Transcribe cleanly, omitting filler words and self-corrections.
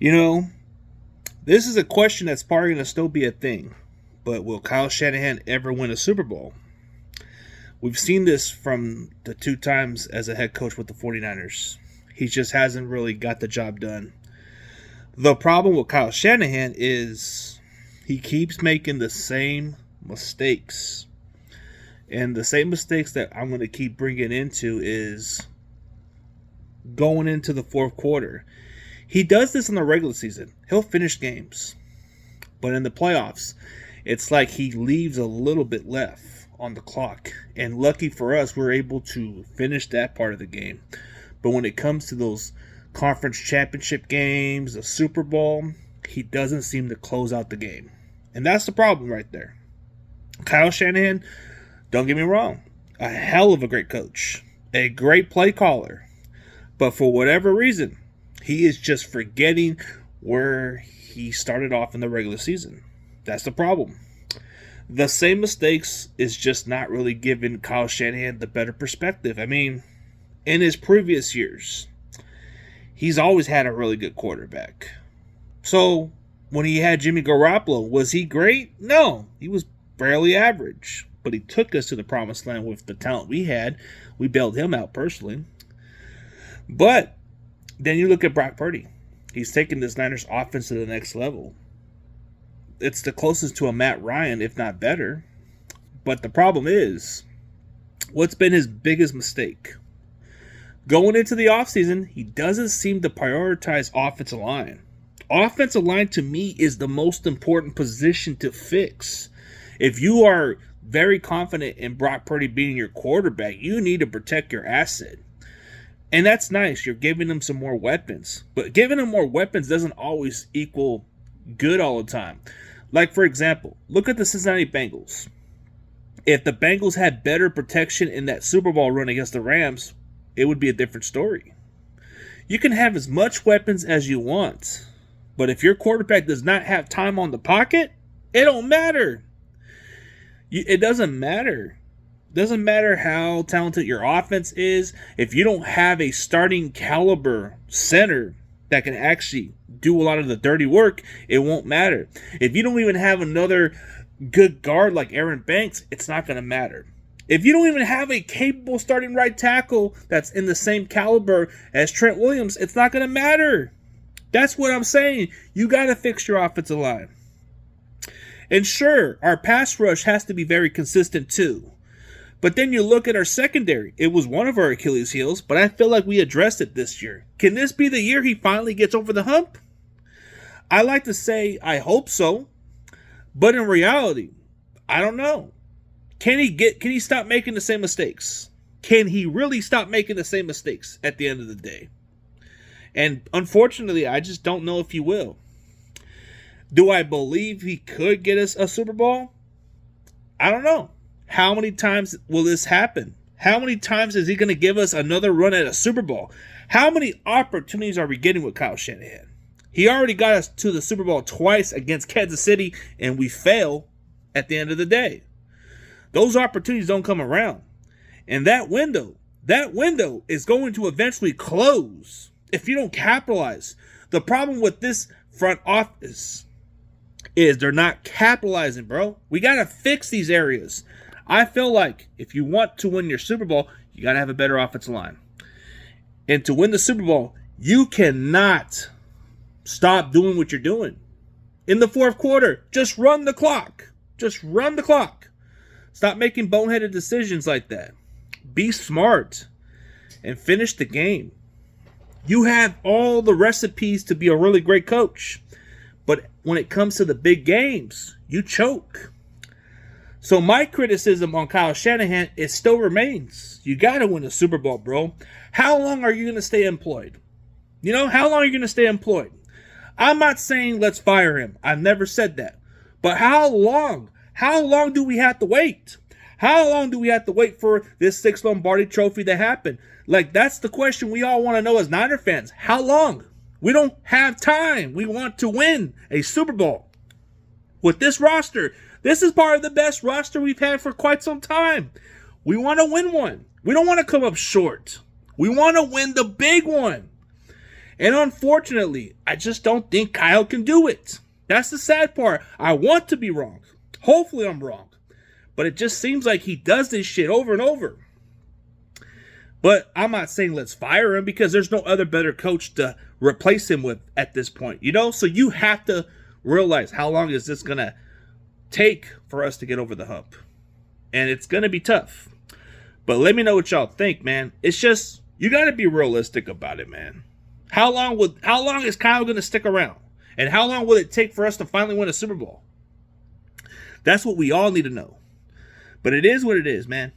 You know, this is a question that's probably going to still be a thing. But will Kyle Shanahan ever win a Super Bowl? We've seen this from the 2 times as a head coach with the 49ers. He just hasn't really got the job done. The problem with Kyle Shanahan is he keeps making the same mistakes. And the same mistakes that I'm going to keep bringing into is going into the fourth quarter. He does this in the regular season. He'll finish games. But in the playoffs, it's like he leaves a little bit left on the clock. And lucky for us, we're able to finish that part of the game. But when it comes to those conference championship games, the Super Bowl, he doesn't seem to close out the game. And that's the problem right there. Kyle Shanahan, don't get me wrong, a hell of a great coach, a great play caller. But for whatever reason, he is just forgetting where he started off in the regular season. That's the problem. The same mistakes is just not really giving Kyle Shanahan the better perspective. I mean, in his previous years, he's always had a really good quarterback. So, when he had Jimmy Garoppolo, was he great? No, he was barely average. But he took us to the promised land with the talent we had. We bailed him out personally. But then you look at Brock Purdy. He's taken this Niners offense to the next level. It's the closest to a Matt Ryan, if not better. But the problem is, what's been his biggest mistake? Going into the offseason, he doesn't seem to prioritize offensive line. Offensive line, to me, is the most important position to fix. If you are very confident in Brock Purdy being your quarterback, you need to protect your asset. And that's nice. You're giving him some more weapons. But giving him more weapons doesn't always equal good all the time. Like, for example, look at the Cincinnati Bengals. If the Bengals had better protection in that Super Bowl run against the Rams, it would be a different story. You can have as much weapons as you want, but if your quarterback does not have time on the pocket, it don't matter. It doesn't matter. It doesn't matter how talented your offense is. If you don't have a starting caliber center that can actually do a lot of the dirty work, it won't matter. If you don't even have another good guard like Aaron Banks, it's not going to matter. If you don't even have a capable starting right tackle that's in the same caliber as Trent Williams, it's not going to matter. That's what I'm saying. You got to fix your offensive line. And sure, our pass rush has to be very consistent too. But then you look at our secondary. It was one of our Achilles heels, but I feel like we addressed it this year. Can this be the year he finally gets over the hump? I like to say I hope so. But in reality, I don't know. Can he stop making the same mistakes? Can he really stop making the same mistakes at the end of the day? And unfortunately, I just don't know if he will. Do I believe he could get us a Super Bowl? I don't know. How many times will this happen? How many times is he going to give us another run at a Super Bowl? How many opportunities are we getting with Kyle Shanahan? He already got us to the Super Bowl twice against Kansas City, and we fail at the end of the day. Those opportunities don't come around. And that window is going to eventually close if you don't capitalize. The problem with this front office is they're not capitalizing, bro. We got to fix these areas. I feel like if you want to win your Super Bowl, you got to have a better offensive line. And to win the Super Bowl, you cannot stop doing what you're doing. In the fourth quarter, just run the clock. Just run the clock. Stop making boneheaded decisions like that. Be smart and finish the game. You have all the recipes to be a really great coach. But when it comes to the big games, you choke. So my criticism on Kyle Shanahan, it still remains. You got to win a Super Bowl, bro. How long are you going to stay employed? How long are you going to stay employed? I'm not saying let's fire him. I've never said that. But how long? How long do we have to wait? How long do we have to wait for this 6th Lombardi trophy to happen? Like, that's the question we all want to know as Niner fans. How long? We don't have time. We want to win a Super Bowl. With this roster, this is part of the best roster we've had for quite some time. We want to win one. We don't want to come up short. We want to win the big one. And unfortunately, I just don't think Kyle can do it. That's the sad part. I want to be wrong. Hopefully I'm wrong. But it just seems like he does this shit over and over. But I'm not saying let's fire him because there's no other better coach to replace him with at this point. You know? So you have to realize how long is this going to take for us to get over the hump. And it's going to be tough. But let me know what y'all think, man. It's just, you got to be realistic about it, man. How long is Kyle going to stick around? And how long will it take for us to finally win a Super Bowl? That's what we all need to know. But it is what it is, man.